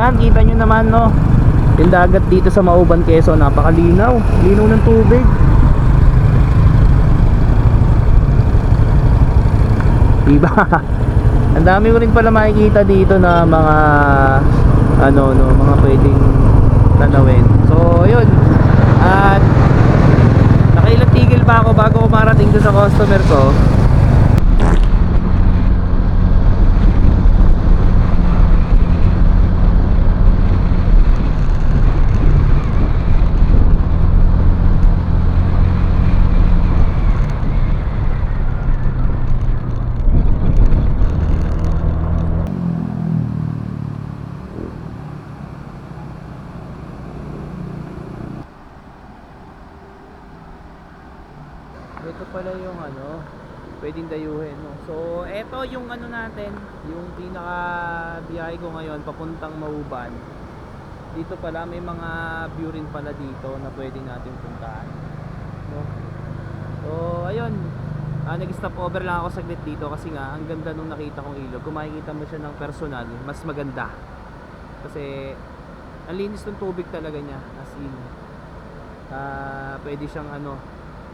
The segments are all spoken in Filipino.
Ayan, kita nyo naman no, yung dagat dito sa Mauban, Quezon, napakalinaw. Linaw ng tubig. Diba? Ang dami ko rin pala makikita dito na mga mga pwedeng tanawin. So yun. At nakailang tigil pa ako bago ko marating doon sa customer ko. Ito pala yung pwedeng dayuhin, no? So eto yung natin, yung pinaka biyahe ko ngayon papuntang Mauban. Dito pala may mga view rin pala dito na pwedeng natin puntahan, no? So ayun, nag-stop over lang ako saglit dito kasi nga ang ganda nung nakita kong ilog. Kung makikita mo siya ng personal, mas maganda kasi ang linis ng tubig talaga niya, as in pwede siyang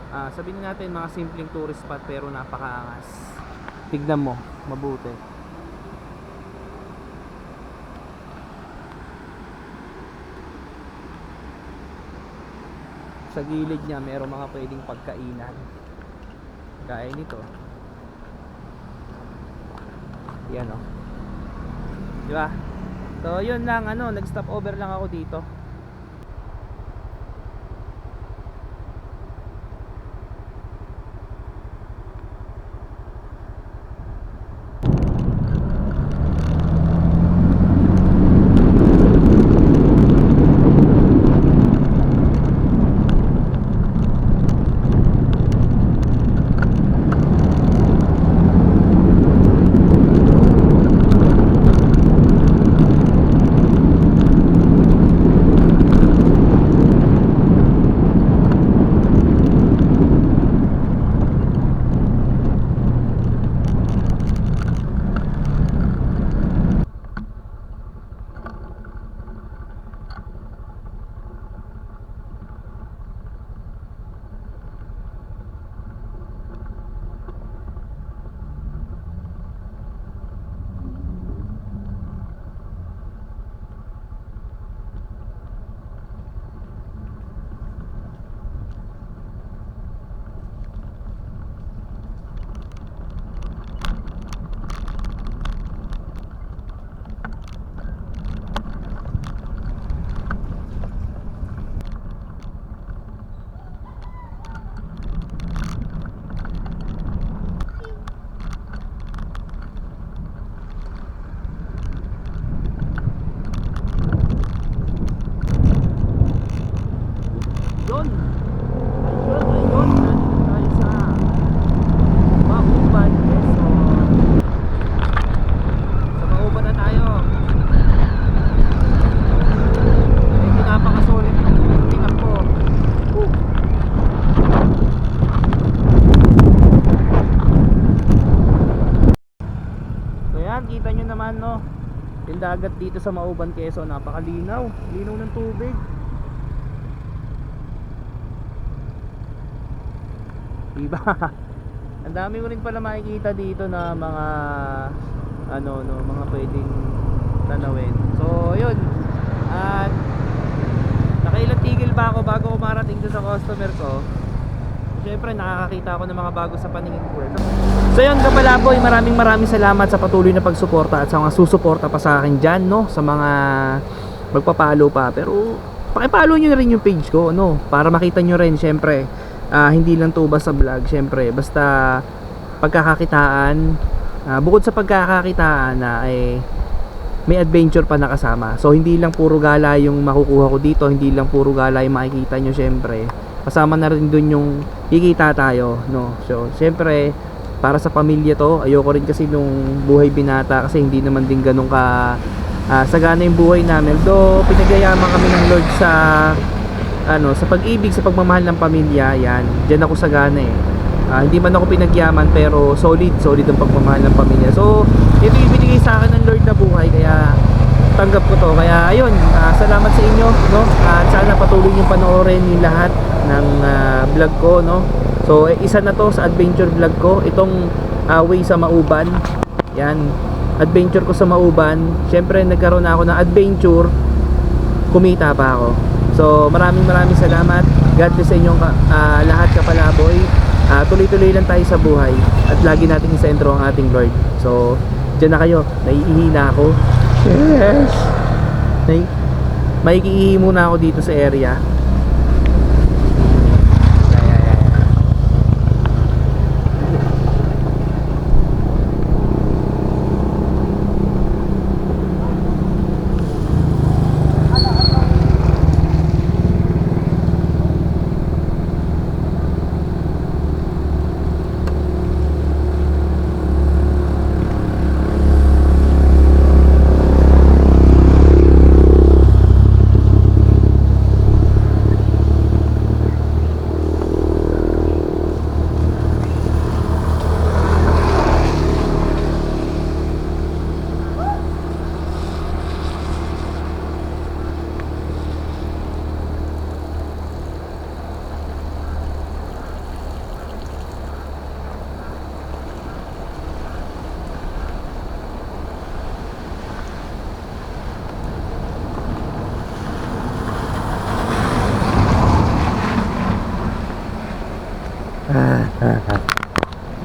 sabihin natin mga simpleng tourist spot pero napakaangas. Tignan mo mabuti. Sa gilid niya mayroong mga pwedeng pagkainan gaya nito. Yan o, diba? So yun lang, nag-stop over lang ako dito. Kita nyo naman no, yung dagat dito sa Mauban, Quezon, napakalinaw. Linaw ng tubig. Diba? Ang dami ko rin pala makikita dito na mga mga pwedeng tanawin. So yun. At nakailang tigil pa ako bago ko marating doon sa customer ko. Siyempre nakakakita ako ng mga bago sa paningin ko. So yun, Kapalaboy, maraming salamat sa patuloy na pagsuporta at sa mga susuporta pa sa akin dyan, no? Sa mga magpapalo pa. Pero pakipalo nyo na rin yung page ko, no? Para makita nyo rin, siyempre hindi lang to basta vlog, siyempre basta pagkakakitaan, bukod sa pagkakakitaan na may adventure pa nakasama. So hindi lang puro gala yung makukuha ko dito, hindi lang puro gala yung makikita nyo, siyempre kasama na rin dun yung kikita tayo, no? So siyempre para sa pamilya to, ayoko rin kasi nung buhay binata kasi hindi naman din ganun ka sagana yung buhay namin. Though pinagyayaman kami ng Lord sa sa pag-ibig, sa pagmamahal ng pamilya, yan, dyan ako sagana hindi man ako pinagyaman pero solid ang pagmamahal ng pamilya. So ito yung binigay sa akin ng Lord na buhay, kaya tanggap ko to. Kaya ayun, salamat sa inyo, no? At sana patuloy niyo panoorin yung lahat ng vlog ko, no? So isa na to sa adventure vlog ko, itong way sa Mauban. Yan, adventure ko sa Mauban. Siyempre nagkaroon na ako ng adventure, kumita pa ako. So maraming salamat. God bless sa inyong lahat, kapalaboy. Tuloy-tuloy lang tayo sa buhay at lagi nating isentro ang ating Lord. So dyan na kayo, naiihina ako. Yes. Maikiihi muna ako dito sa area.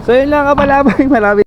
So yun lang, kapalaboy.